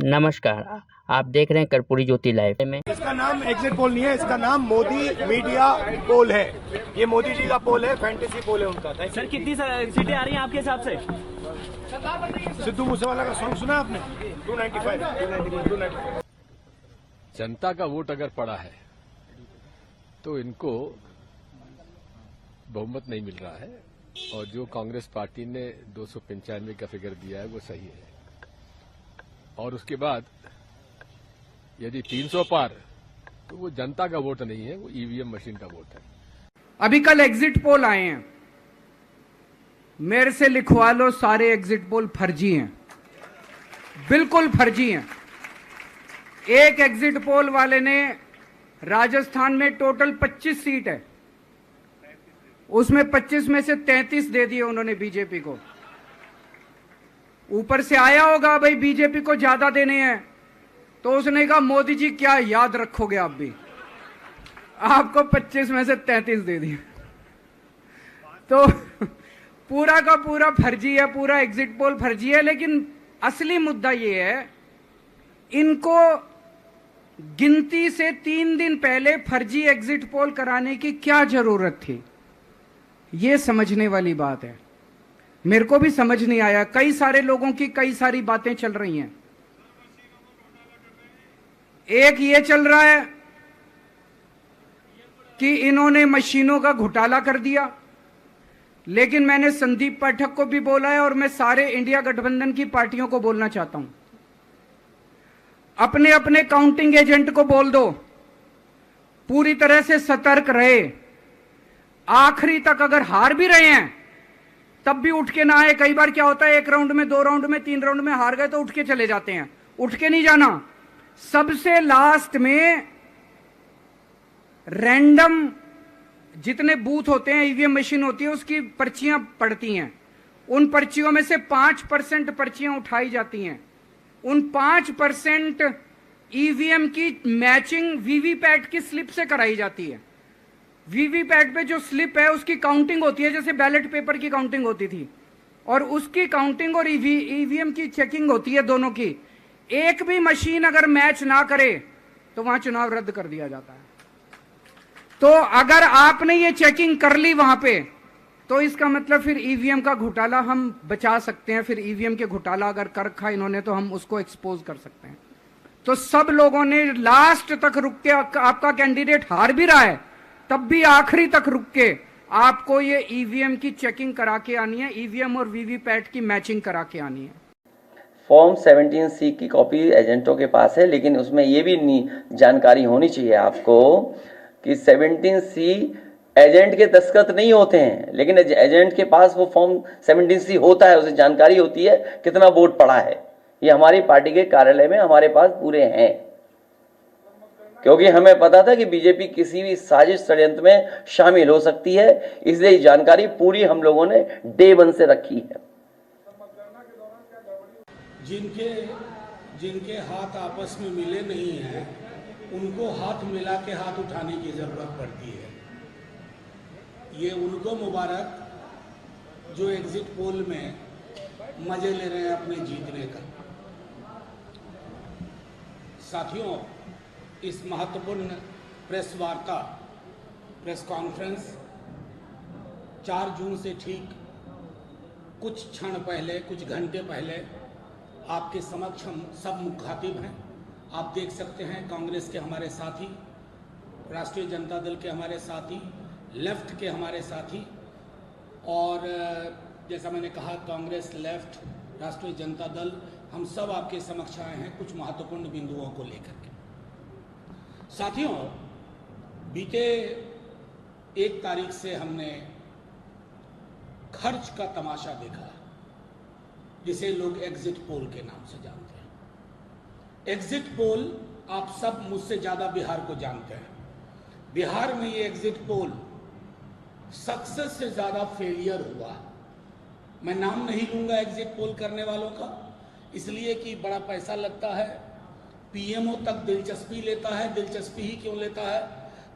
नमस्कार, आप देख रहे हैं कर्पूरी ज्योति लाइव में। इसका नाम एग्जिट पोल नहीं है, इसका नाम मोदी मीडिया पोल है। ये मोदी जी का पोल है, फैंटेसी पोल है उनका। सर कितनी सीटें आ रही हैं आपके हिसाब से? सिद्धू मूसेवाला का सॉन्ग सुना आपने? 295। जनता का वोट अगर पड़ा है तो इनको बहुमत नहीं मिल रहा है, और जो कांग्रेस पार्टी ने 295 का फिगर दिया है वो सही है। और उसके बाद यदि 300 पार तो वो जनता का वोट नहीं है, वो ईवीएम मशीन का वोट है। अभी कल एग्जिट पोल आए हैं, मेरे से लिखवा लो, सारे एग्जिट पोल फर्जी हैं, बिल्कुल फर्जी हैं। एक एग्जिट पोल वाले ने राजस्थान में टोटल 25 सीट है, उसमें 25 में से 33 दे दिए उन्होंने बीजेपी को। ऊपर से आया होगा भाई बीजेपी को ज्यादा देने हैं, तो उसने कहा मोदी जी क्या याद रखोगे आप भी, आपको 25 में से 33 दे दिए। तो पूरा का पूरा फर्जी है, पूरा एग्जिट पोल फर्जी है। लेकिन असली मुद्दा ये है, इनको गिनती से 3 दिन पहले फर्जी एग्जिट पोल कराने की क्या जरूरत थी, ये समझने वाली बात है। मेरे को भी समझ नहीं आया, कई सारे लोगों की कई सारी बातें चल रही हैं। एक ये चल रहा है कि इन्होंने मशीनों का घोटाला कर दिया, लेकिन मैंने संदीप पाठक को भी बोला है और मैं सारे इंडिया गठबंधन की पार्टियों को बोलना चाहता हूं, अपने अपने काउंटिंग एजेंट को बोल दो पूरी तरह से सतर्क रहे। आखिरी तक अगर हार भी रहे हैं तब भी उठ के ना आए। कई बार क्या होता है, 1 राउंड में, 2 राउंड में, 3 राउंड में हार गए तो उठ के चले जाते हैं। उठ के नहीं जाना, सबसे लास्ट में रैंडम जितने बूथ होते हैं, ईवीएम मशीन होती है, उसकी पर्चियां पड़ती हैं। उन पर्चियों में से 5% पर्चियां उठाई जाती हैं। उन 5% ईवीएम की मैचिंग वीवीपैट की स्लिप से कराई जाती है। वीवीपैट पे जो स्लिप है उसकी काउंटिंग होती है, जैसे बैलेट पेपर की काउंटिंग होती थी, और उसकी काउंटिंग और ईवीएम की चेकिंग होती है दोनों की। एक भी मशीन अगर मैच ना करे तो वहां चुनाव रद्द कर दिया जाता है। तो अगर आपने ये चेकिंग कर ली वहां पे, तो इसका मतलब फिर ईवीएम का घोटाला हम बचा सकते हैं। फिर ईवीएम के घोटाला अगर कर रखा इन्होंने तो हम उसको एक्सपोज कर सकते हैं। तो सब लोगों ने लास्ट तक रुक के, आपका कैंडिडेट हार भी रहा है तब भी आखिरी तक रुक के आपको ये ईवीएम की चेकिंग करा के आनी है, ईवीएम और वीवीपैट की मैचिंग करा के आनी है। फॉर्म 17C की कॉपी एजेंटों के पास है, लेकिन उसमें ये भी जानकारी होनी चाहिए आपको कि 17C एजेंट के दस्तखत नहीं होते हैं, लेकिन एजेंट के पास वो फॉर्म 17C होता है, उसे जानकारी होती है कितना वोट पड़ा है। ये हमारी पार्टी के कार्यालय में हमारे पास पूरे हैं, क्योंकि हमें पता था कि बीजेपी किसी भी साजिश षड्यंत्र में शामिल हो सकती है, इसलिए जानकारी पूरी हम लोगों ने डे 1 से रखी है। जिनके हाथ आपस में मिले नहीं हैं, उनको हाथ मिला के हाथ उठाने की जरूरत पड़ती है। ये उनको मुबारक जो एग्जिट पोल में मजे ले रहे हैं अपने जीतने का। साथियों, इस महत्वपूर्ण प्रेस वार्ता, प्रेस कॉन्फ्रेंस 4 जून से ठीक कुछ क्षण पहले, कुछ घंटे पहले आपके समक्ष हम सब मुखातिब हैं। आप देख सकते हैं कांग्रेस के हमारे साथी, राष्ट्रीय जनता दल के हमारे साथी, लेफ्ट के हमारे साथी, और जैसा मैंने कहा कांग्रेस, लेफ्ट, राष्ट्रीय जनता दल, हम सब आपके समक्ष आए हैं कुछ महत्वपूर्ण बिंदुओं को लेकर के। साथियों, बीते 1 तारीख से हमने खर्च का तमाशा देखा, जिसे लोग एग्जिट पोल के नाम से जानते हैं। एग्जिट पोल आप सब मुझसे ज्यादा बिहार को जानते हैं। बिहार में ये एग्जिट पोल सक्सेस से ज्यादा फेलियर हुआ। मैं नाम नहीं लूंगा एग्जिट पोल करने वालों का, इसलिए कि बड़ा पैसा लगता है, पीएमओ तक दिलचस्पी लेता है। दिलचस्पी ही क्यों लेता है,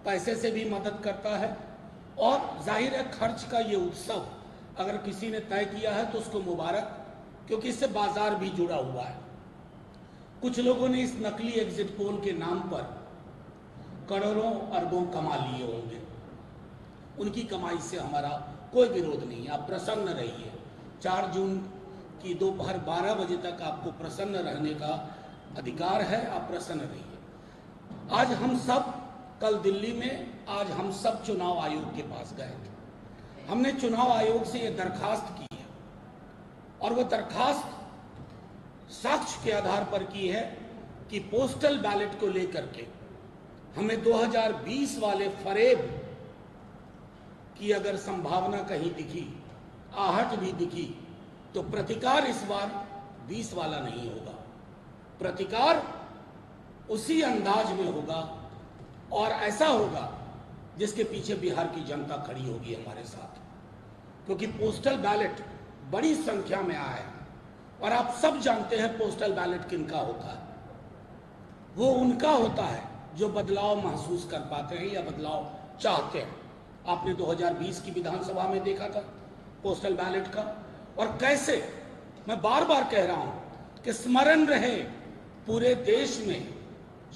पैसे से भी मदद करता है, और जाहिर है खर्च का ये उत्सव अगर किसी ने तय किया है तो उसको मुबारक, क्योंकि इससे बाजार भी जुड़ा हुआ है। कुछ लोगों ने इस नकली एग्जिट पोल के नाम पर करोड़ों अरबों कमा लिए होंगे। उनकी कमाई से हमारा कोई विरोध नहीं है, आप प्रसन्न रहिए। 4 जून की दोपहर 12 बजे तक आपको प्रसन्न रहने का अधिकार है, आप प्रसन्न रहिए। आज हम सब कल दिल्ली में हम सब चुनाव आयोग के पास गए थे। हमने चुनाव आयोग से ये दरखास्त की है और वो दरखास्त साक्ष्य के आधार पर की है कि पोस्टल बैलेट को लेकर के हमें 2020 वाले फरेब की अगर संभावना कहीं दिखी, आहट भी दिखी, तो प्रतिकार इस बार 20 वाला नहीं होगा। प्रतिकार उसी अंदाज में होगा और ऐसा होगा जिसके पीछे बिहार की जनता खड़ी होगी हमारे साथ, क्योंकि पोस्टल बैलेट बड़ी संख्या में आया है और आप सब जानते हैं पोस्टल बैलेट किनका होता है। वो उनका होता है जो बदलाव महसूस कर पाते हैं या बदलाव चाहते हैं। आपने 2020 की विधानसभा में देखा था पोस्टल बैलेट का, और कैसे, मैं बार बार कह रहा हूं कि स्मरण रहे पूरे देश में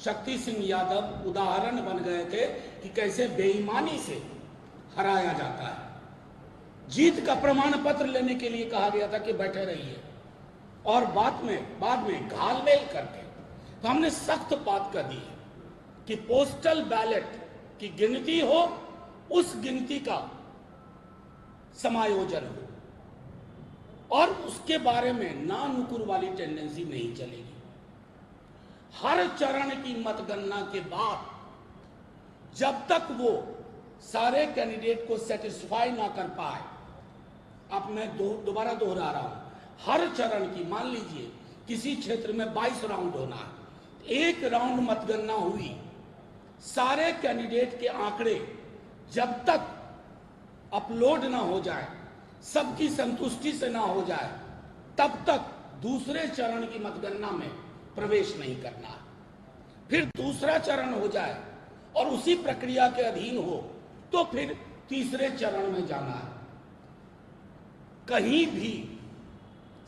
शक्ति सिंह यादव उदाहरण बन गए थे कि कैसे बेईमानी से हराया जाता है। जीत का प्रमाण पत्र लेने के लिए कहा गया था कि बैठे रहिए, और बाद में घालमेल करके तो हमने सख्त बात कर दी है कि पोस्टल बैलेट की गिनती हो, उस गिनती का समायोजन हो और उसके बारे में ना नुकुर वाली टेंडेंसी नहीं चलेगी। हर चरण की मतगणना के बाद जब तक वो सारे कैंडिडेट को सेटिस्फाई ना कर पाए, अब मैं दोबारा दोहरा रहा हूं, हर चरण की, मान लीजिए किसी क्षेत्र में 22 राउंड होना है, एक राउंड मतगणना हुई, सारे कैंडिडेट के आंकड़े जब तक अपलोड ना हो जाए, सबकी संतुष्टि से ना हो जाए, तब तक दूसरे चरण की मतगणना में प्रवेश नहीं करना है। फिर दूसरा चरण हो जाए और उसी प्रक्रिया के अधीन हो तो फिर तीसरे चरण में जाना है। कहीं भी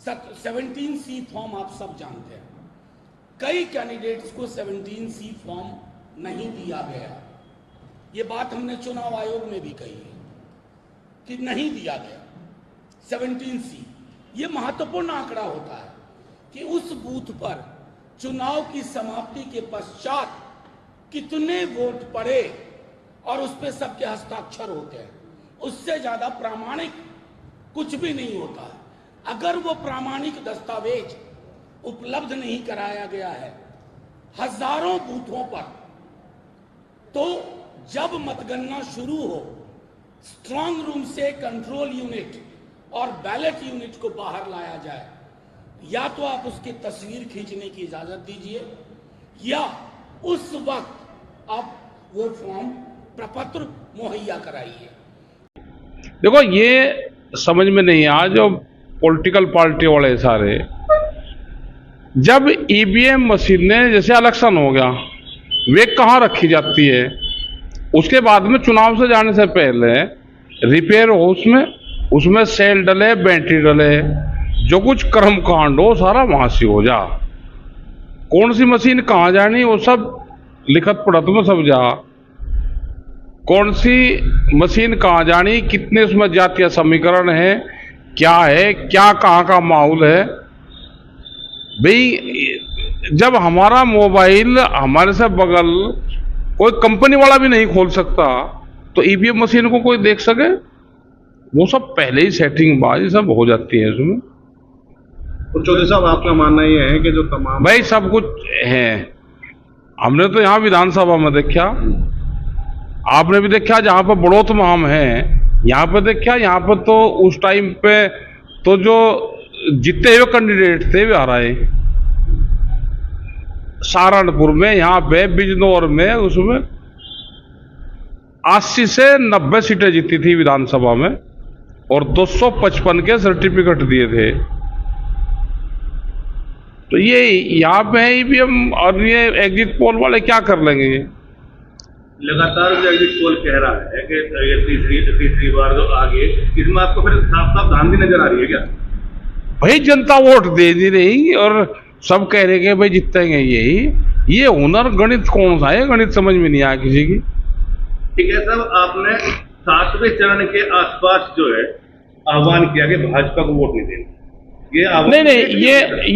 17C फॉर्म आप सब जानते हैं, कई कैंडिडेट्स को 17C फॉर्म नहीं दिया गया। ये बात हमने चुनाव आयोग में भी कही है कि नहीं दिया गया 17C। ये महत्वपूर्ण आंकड़ा होता है कि उस बूथ पर चुनाव की समाप्ति के पश्चात कितने वोट पड़े और उस पर सबके हस्ताक्षर होते हैं। उससे ज्यादा प्रामाणिक कुछ भी नहीं होता है। अगर वो प्रामाणिक दस्तावेज उपलब्ध नहीं कराया गया है हजारों बूथों पर, तो जब मतगणना शुरू हो, स्ट्रांग रूम से कंट्रोल यूनिट और बैलेट यूनिट को बाहर लाया जाए, या तो आप उसकी तस्वीर खींचने की इजाजत दीजिए या उस वक्त आप वो फॉर्म प्रपत्र मुहैया कराइए। देखो, ये समझ में नहीं आया जो पॉलिटिकल पार्टी वाले सारे, जब ईवीएम मशीनें जैसे इलेक्शन हो गया, वे कहाँ रखी जाती है, उसके बाद में चुनाव से जाने से पहले रिपेयर हो, उसमें सेल डले, बैटरी डले, जो कुछ कर्म कांड हो सारा वहां से हो जा। कौन सी मशीन कहाँ जानी वो सब लिखत पढ़त में सब जा। कौन सी मशीन कहाँ जानी, कितने उसमें जातीय समीकरण है, क्या है, क्या कहाँ का माहौल है। भाई, जब हमारा मोबाइल हमारे से बगल कोई कंपनी वाला भी नहीं खोल सकता, तो ईवीएम मशीन को कोई देख सके? वो सब पहले ही सेटिंग बाजी सब हो जाती है उसमें। तो चौधरी साहब, आपका मानना ये है कि जो तमाम भाई सब कुछ है, हमने तो यहाँ विधानसभा में देखा, आपने भी देखा, जहाँ पर बड़ौत में हम हैं, यहाँ पर देखा, यहाँ पर तो उस टाइम पे तो जो जीते हुए कैंडिडेट थे वे हराए। सहारनपुर में, यहाँ पे बिजनौर में, उसमें 80 से 90 सीटें जीती थी विधानसभा में और 255 के सर्टिफिकेट दिए थे। तो ये यहाँ पे है ईवीएम, और ये एग्जिट पोल वाले क्या कर लेंगे? लगातार जो एग्जिट पोल कह रहा है कि ये तीसरी बार जो आगे, इसमें आपको फिर साफ साफ धांधली नजर आ रही है क्या? भाई, जनता वोट दे नहीं रही और सब कह रहे कि भाई जीतेंगे यही। ये हुनर गणित कौन सा है, गणित समझ में नहीं आया किसी की। ठीक है साहब, आपने 7वें चरण के आसपास जो है आह्वान किया कि भाजपा को वोट नहीं देना, ये नहीं,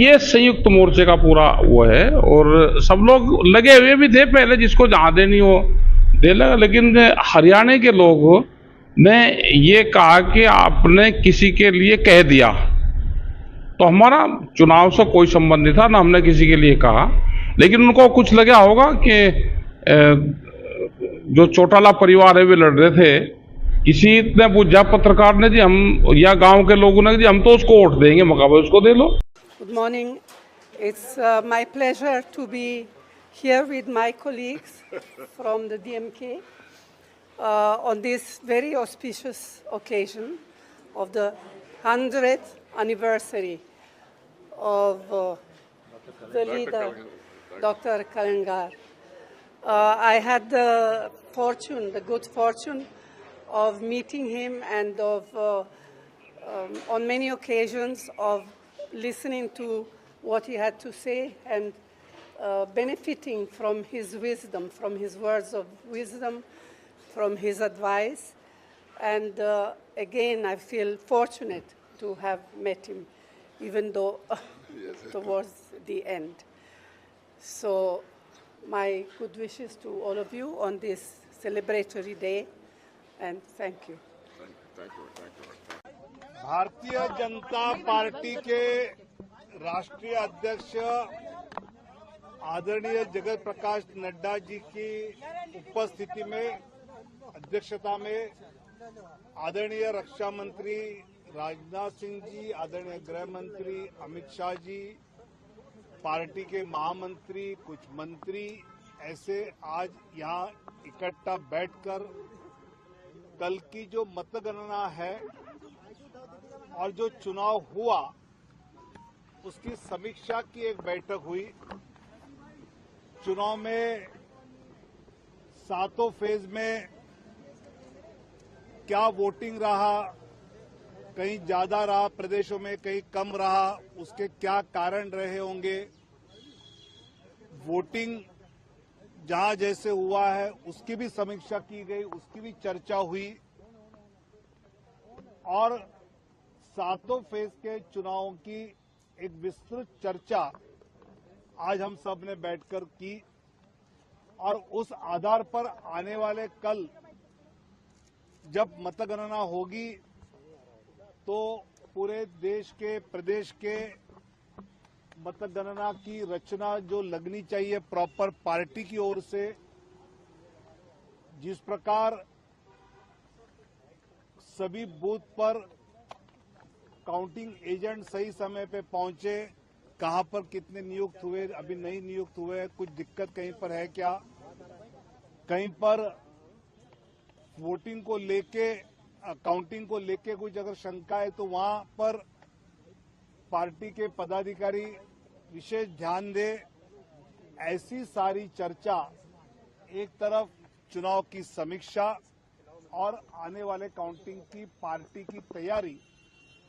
ये संयुक्त मोर्चे का पूरा वो है, और सब लोग लगे हुए भी थे पहले, जिसको जहां देनी हो दे लगा। लेकिन हरियाणा के लोगों ने ये कहा कि आपने किसी के लिए कह दिया, तो हमारा चुनाव से कोई संबंध नहीं था, ना हमने किसी के लिए कहा। लेकिन उनको कुछ लगा होगा कि जो चौटाला परिवार है वे लड़ रहे थे, किसी ने पूछा पत्रकार ने जी हम, या गांव के लोगों ने जी हम तो उसको वोट देंगे, मकाबले उसको दे लो। Good morning. It's my pleasure to be here with my colleagues from the DMK on this very auspicious occasion of the 100th anniversary of the leader, Dr. Kalangar. I had the good fortune of meeting him and on many occasions of listening to what he had to say and benefiting from his wisdom, from his words of wisdom, from his advice. And again, I feel fortunate to have met him, even though towards the end. So my good wishes to all of you on this celebratory day, and thank you. Bharatiya Janata party के राष्ट्रीय अध्यक्ष आदरणीय जगत प्रकाश नड्डा जी की उपस्थिति में, अध्यक्षता में आदरणीय रक्षा मंत्री राजनाथ सिंह जी, आदरणीय गृह मंत्री अमित शाह जी, पार्टी के महामंत्री, कुछ मंत्री ऐसे आज यहाँ इकट्ठा बैठकर कल की जो मतगणना है और जो चुनाव हुआ उसकी समीक्षा की एक बैठक हुई। चुनाव में 7 फेज में क्या वोटिंग रहा, कहीं ज्यादा रहा प्रदेशों में, कहीं कम रहा, उसके क्या कारण रहे होंगे, वोटिंग जहां जैसे हुआ है उसकी भी समीक्षा की गई, उसकी भी चर्चा हुई। और 7 फेज के चुनावों की एक विस्तृत चर्चा आज हम सब ने बैठकर की, और उस आधार पर आने वाले कल जब मतगणना होगी तो पूरे देश के, प्रदेश के मतगणना की रचना जो लगनी चाहिए प्रॉपर पार्टी की ओर से, जिस प्रकार सभी बूथ पर काउंटिंग एजेंट सही समय पे पहुंचे, कहां पर कितने नियुक्त हुए, अभी नहीं नियुक्त हुए, कुछ दिक्कत कहीं पर है क्या, कहीं पर वोटिंग को लेके, काउंटिंग को लेके कुछ अगर शंका है तो वहां पर पार्टी के पदाधिकारी विशेष ध्यान दे। ऐसी सारी चर्चा, एक तरफ चुनाव की समीक्षा और आने वाले काउंटिंग की पार्टी की तैयारी,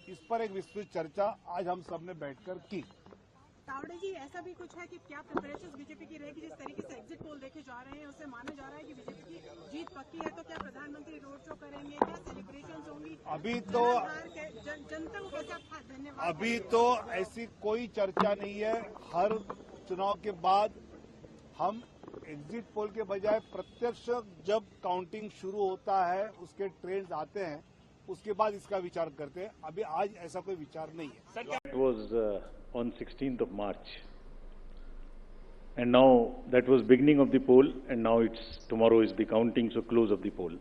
इस पर एक विस्तृत चर्चा आज हम सब ने बैठकर की। तावड़े जी, ऐसा भी कुछ है कि क्या प्रिपरेशंस बीजेपी की रहेगी? जिस तरीके से एग्जिट पोल देखे जा रहे हैं उससे माना जा रहा है कि बीजेपी की जीत पक्की है, तो क्या प्रधानमंत्री रोड शो करेंगे, क्या सेलिब्रेशंस होंगी? अभी तो जनता को कैसा धन्यवाद? अभी तो ऐसी कोई चर्चा नहीं है। हर चुनाव के बाद हम एग्जिट पोल के बजाय प्रत्यक्ष जब काउंटिंग शुरू होता है, उसके ट्रेंड्स आते हैं, उसके बाद इसका विचार करते हैं। अभी आज ऐसा कोई विचार नहीं है। It was on 16th of March, and now that was beginning of the poll, and now tomorrow is the counting, so close of the poll.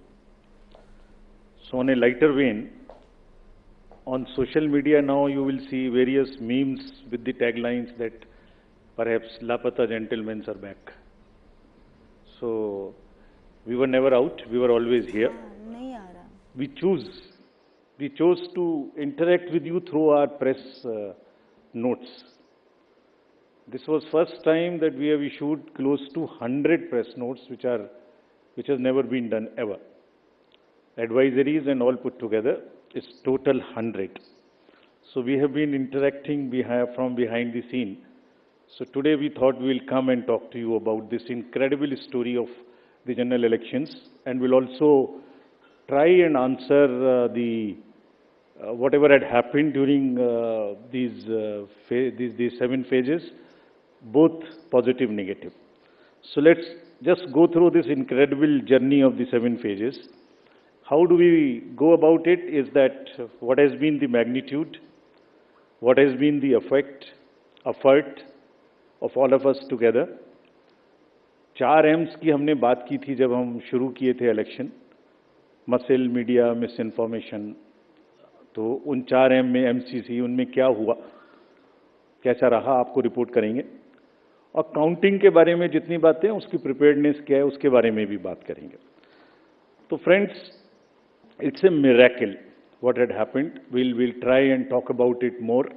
So on a lighter vein, on social media now you will see various memes with the taglines that perhaps Lapata gentlemen are back. So we were never out, we were always here. We chose to interact with you through our press notes. This was first time that we have issued close to 100 press notes, which has never been done ever. Advisories and all put together is total 100. So we have been interacting from behind the scene So today we thought we will come and talk to you about this incredible story of the general elections, and we'll also try and answer whatever had happened during these 7 phases, both positive, negative. So let's just go through this incredible journey of the 7 phases. How do we go about it is that what has been the magnitude, what has been the effort of all of us together. 4 M's की हमने बात की थी जब हम शुरू किए थे election, muscle, media, miss information. तो उन 4 M में MCC, उनमें क्या हुआ, कैसा रहा, आपको रिपोर्ट करेंगे। और काउंटिंग के बारे में जितनी बातें, उसकी प्रिपेयर्डनेस क्या है, उसके बारे में भी बात करेंगे। तो friends, it's a miracle what had happened. Will try and talk about it more.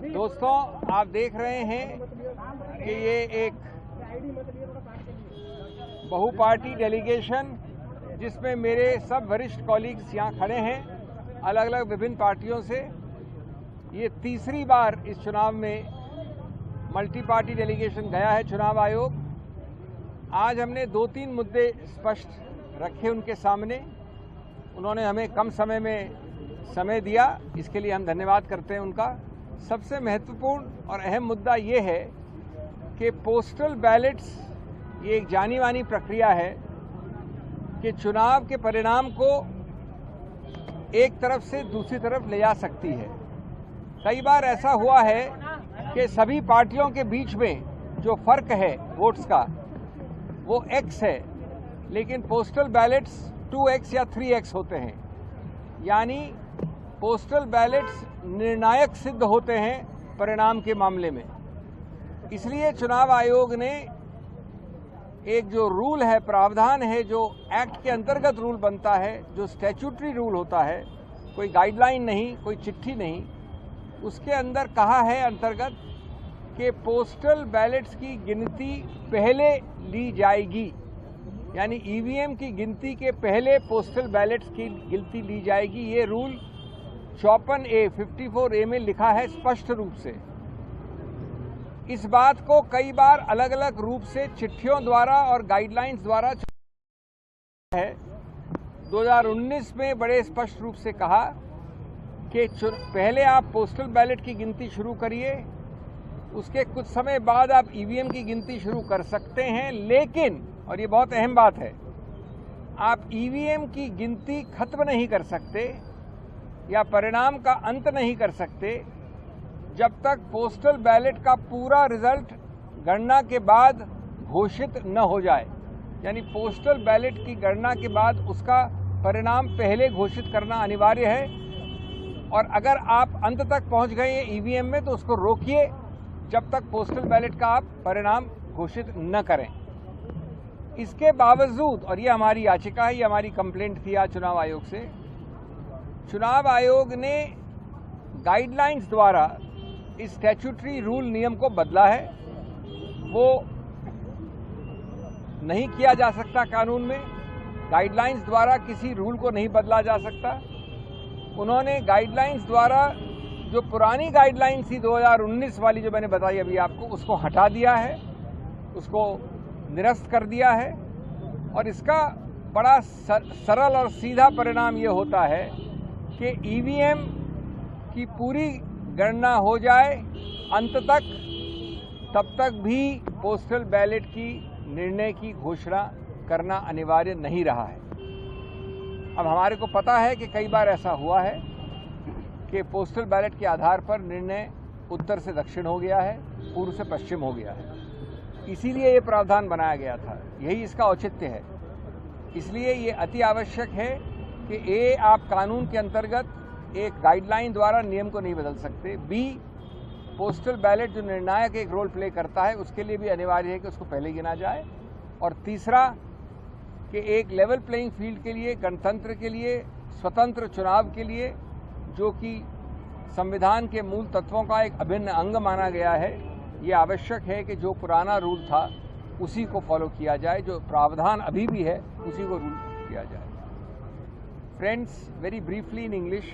दोस्तों, आप देख रहे हैं कि ये एक बहुपार्टी डेलीगेशन, जिसमें मेरे सब वरिष्ठ कॉलीग्स यहाँ खड़े हैं अलग अलग विभिन्न पार्टियों से। ये तीसरी बार इस चुनाव में मल्टी पार्टी डेलीगेशन गया है चुनाव आयोग। आज हमने 2-3 मुद्दे स्पष्ट रखे उनके सामने। उन्होंने हमें कम समय में समय दिया, इसके लिए हम धन्यवाद करते हैं उनका। सबसे महत्वपूर्ण और अहम मुद्दा ये है कि पोस्टल बैलेट्स ये एक जानी मानी प्रक्रिया है कि चुनाव के परिणाम को एक तरफ से दूसरी तरफ ले जा सकती है। कई बार ऐसा हुआ है कि सभी पार्टियों के बीच में जो फर्क है वोट्स का वो X है, लेकिन पोस्टल बैलेट्स 2X या 3X होते हैं। यानी पोस्टल बैलेट्स निर्णायक सिद्ध होते हैं परिणाम के मामले में। इसलिए चुनाव आयोग ने एक जो रूल है, प्रावधान है, जो एक्ट के अंतर्गत रूल बनता है, जो स्टैट्यूटरी रूल होता है, कोई गाइडलाइन नहीं, कोई चिट्ठी नहीं, उसके अंदर कहा है अंतर्गत कि पोस्टल बैलेट्स की गिनती पहले ली जाएगी। यानी ईवीएम की गिनती के पहले पोस्टल बैलेट्स की गिनती ली जाएगी। ये रूल 54A में लिखा है स्पष्ट रूप से। इस बात को कई बार अलग अलग रूप से चिट्ठियों द्वारा और गाइडलाइंस द्वारा है। 2019 में बड़े स्पष्ट रूप से कहा कि पहले आप पोस्टल बैलेट की गिनती शुरू करिए, उसके कुछ समय बाद आप ईवीएम की गिनती शुरू कर सकते हैं, लेकिन, और ये बहुत अहम बात है, आप ईवीएम की गिनती खत्म नहीं कर सकते या परिणाम का अंत नहीं कर सकते जब तक पोस्टल बैलेट का पूरा रिजल्ट गणना के बाद घोषित न हो जाए। यानी पोस्टल बैलेट की गणना के बाद उसका परिणाम पहले घोषित करना अनिवार्य है, और अगर आप अंत तक पहुंच गए ईवीएम में तो उसको रोकिए जब तक पोस्टल बैलेट का आप परिणाम घोषित न करें। इसके बावजूद, और ये हमारी याचिका है, ये हमारी कंप्लेंट थी आज चुनाव आयोग से, चुनाव आयोग ने गाइडलाइंस द्वारा इस स्टैट्यूटरी रूल नियम को बदला है। वो नहीं किया जा सकता कानून में, गाइडलाइंस द्वारा किसी रूल को नहीं बदला जा सकता। उन्होंने गाइडलाइंस द्वारा जो पुरानी गाइडलाइंस थी 2019 वाली, जो मैंने बताई अभी आपको, उसको हटा दिया है, उसको निरस्त कर दिया है। और इसका बड़ा सरल और सीधा परिणाम ये होता है कि ईवीएम की पूरी गणना हो जाए अंत तक, तब तक भी पोस्टल बैलेट की निर्णय की घोषणा करना अनिवार्य नहीं रहा है। अब हमारे को पता है कि कई बार ऐसा हुआ है कि पोस्टल बैलेट के आधार पर निर्णय उत्तर से दक्षिण हो गया है, पूर्व से पश्चिम हो गया है। इसीलिए ये प्रावधान बनाया गया था, यही इसका औचित्य है। इसलिए ये अति आवश्यक है कि आप कानून के अंतर्गत एक गाइडलाइन द्वारा नियम को नहीं बदल सकते। बी, पोस्टल बैलेट जो निर्णायक एक रोल प्ले करता है, उसके लिए भी अनिवार्य है कि उसको पहले गिना जाए। और तीसरा कि एक लेवल प्लेइंग फील्ड के लिए, गणतंत्र के लिए, स्वतंत्र चुनाव के लिए, जो कि संविधान के मूल तत्वों का एक अभिन्न अंग माना गया है, ये आवश्यक है कि जो पुराना रूल था उसी को फॉलो किया जाए, जो प्रावधान अभी भी है उसी को रूल किया जाए। Friends, very briefly in English.